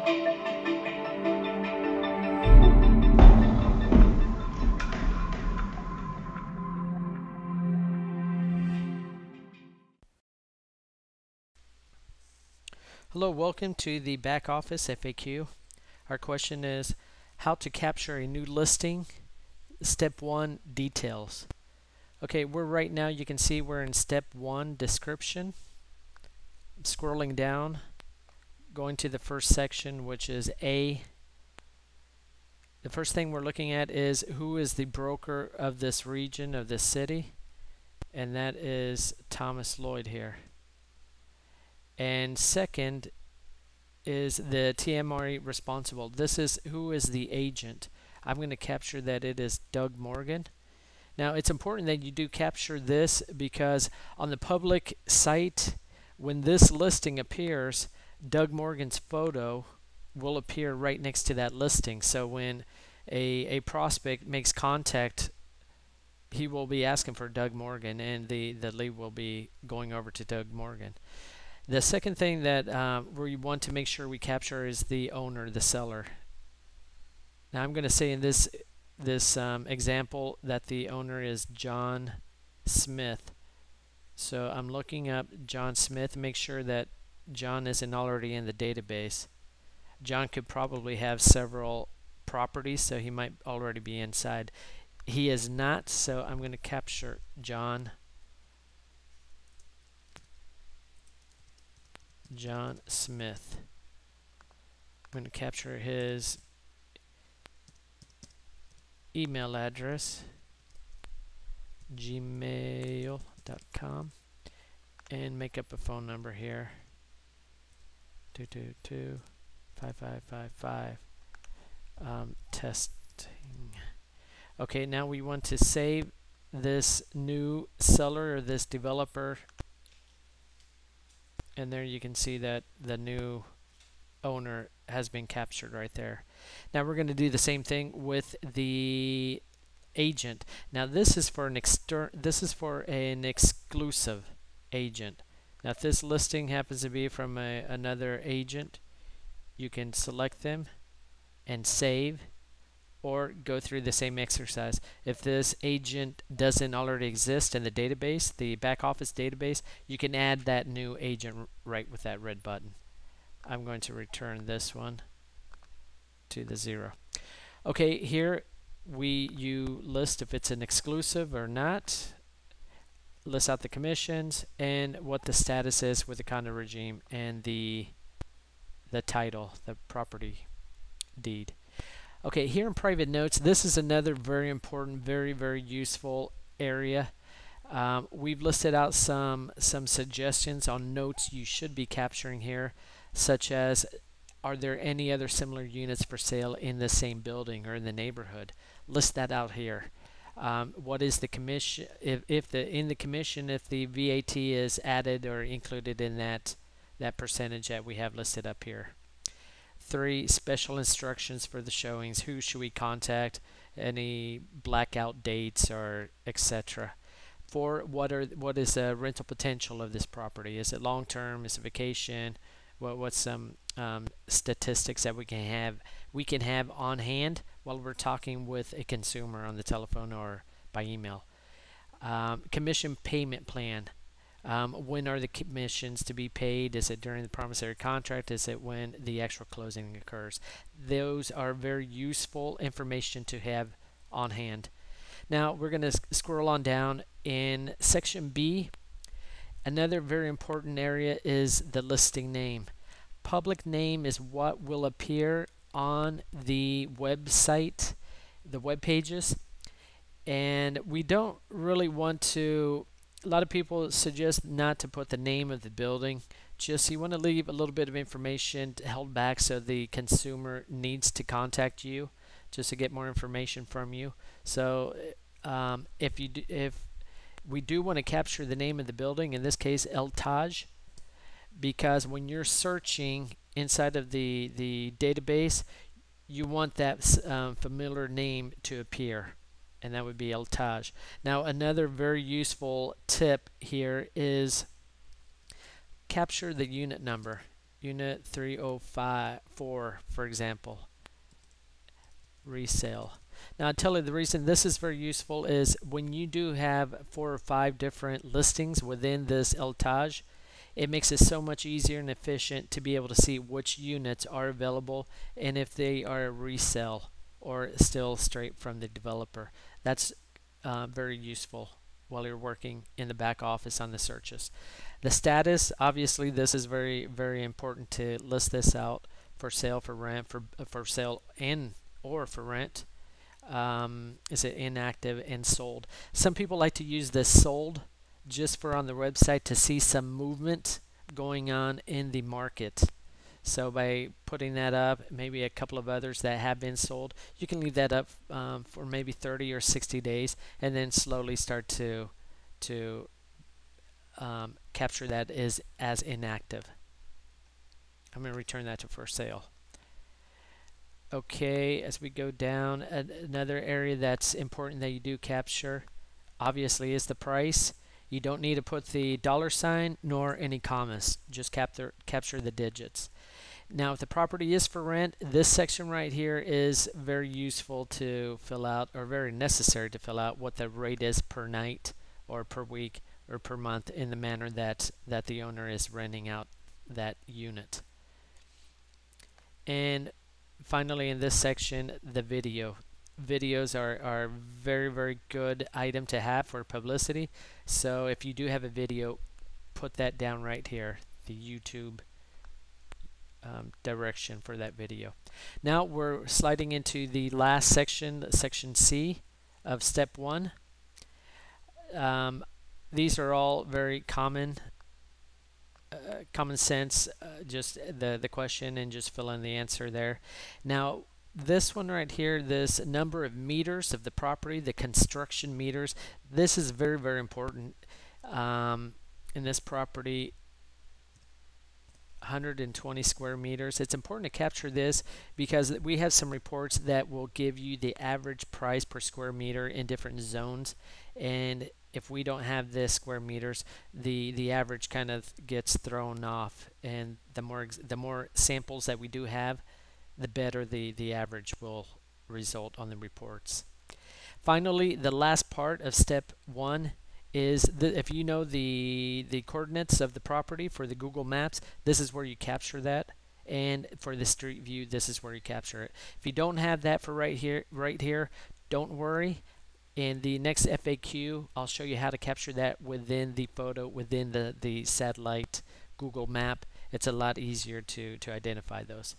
Hello, welcome to the back office FAQ. Our question is how to capture a new listing. Step 1, details. Okay, we're right now, you can see we're in step 1, description. Scrolling down, going to the first section, which is A. The first thing we're looking at is who is the broker of this region, of this city, and that is Thomas Lloyd here. And second is the TMRE responsible. This is who is the agent. I'm going to capture that it is Doug Morgan. Now it's important that you do capture this because on the public site, when this listing appears, Doug Morgan's photo will appear right next to that listing. So when a prospect makes contact, he will be asking for Doug Morgan, and the lead will be going over to Doug Morgan. The second thing that we want to make sure we capture is the owner, the seller. Now I'm going to say in this example that the owner is John Smith. So I'm looking up John Smith, make sure that John isn't already in the database. John could probably have several properties, so he might already be inside. He is not, so I'm going to capture John Smith. I'm going to capture his email address, gmail.com, and make up a phone number here, 222-5555. Testing. Okay, now we want to save this new seller or this developer, and there you can see that the new owner has been captured right there. Now we're going to do the same thing with the agent. Now this is for an exclusive agent. Now if this listing happens to be from another agent, you can select them and save, or go through the same exercise. If this agent doesn't already exist in the database, the back office database, you can add that new agent right with that red button. I'm going to return this one to the 0. Okay, here you list if it's an exclusive or not, list out the commissions and what the status is with the condo regime and the title, the property deed. Okay, here in private notes, this is another very important, very useful area. We've listed out some suggestions on notes you should be capturing here, such as, are there any other similar units for sale in the same building or in the neighborhood? List that out here. What is the commission? If the VAT is added or included in that percentage that we have listed up here. 3, special instructions for the showings. Who should we contact? Any blackout dates or etc. 4, what is the rental potential of this property? Is it long term? Is it vacation? What's some statistics that we can have on hand while we're talking with a consumer on the telephone or by email? Commission payment plan. When are the commissions to be paid? Is it during the promissory contract? Is it when the actual closing occurs? Those are very useful information to have on hand. Now we're going to scroll on down. In section B, another very important area is the listing name. Public name is what will appear on the website, the web pages, and we don't really want to. A lot of people suggest not to put the name of the building. Just you want to leave a little bit of information held back so the consumer needs to contact you just to get more information from you. So if we do want to capture the name of the building, in this case El Taj, because when you're searching inside of the database, you want that familiar name to appear, and that would be El Taj. Now another very useful tip here is capture the unit number. unit 3054, for example, resale. Now I'll tell you the reason this is very useful is when you do have 4 or 5 different listings within this Eltage, it makes it so much easier and efficient to be able to see which units are available and if they are a resale or still straight from the developer. That's very useful while you're working in the back office on the searches. The status, obviously this is very, very important to list this out for sale, for rent, for sale and or for rent. Is it inactive and sold? Some people like to use this sold just for on the website to see some movement going on in the market. So by putting that up, maybe a couple of others that have been sold, you can leave that up for maybe 30 or 60 days and then slowly start to capture that as inactive. I'm going to return that to for sale. Okay, as we go down, another area that's important that you do capture, obviously, is the price. You don't need to put the $ nor any commas, just capture the digits. Now, if the property is for rent, this section right here is very useful to fill out, or very necessary to fill out what the rate is per night or per week or per month in the manner that the owner is renting out that unit. And finally, in this section, the video. Videos are very, very good item to have for publicity. So if you do have a video, put that down right here, the YouTube direction for that video. Now we're sliding into the last section, section C of step 1. These are all very common sense, just the question and just fill in the answer there. Now this one right here, this number of meters of the property, the construction meters, this is very, very important in this property. 120 square meters. It's important to capture this because we have some reports that will give you the average price per square meter in different zones, and if we don't have this square meters, the average kind of gets thrown off, and the more samples that we do have, the better the average will result on the reports. Finally, the last part of step 1 is if you know the coordinates of the property for the Google Maps, this is where you capture that, and for the Street View, this is where you capture it. If you don't have that for right here, don't worry. In the next FAQ, I'll show you how to capture that within the photo, within the satellite Google Map. It's a lot easier to identify those.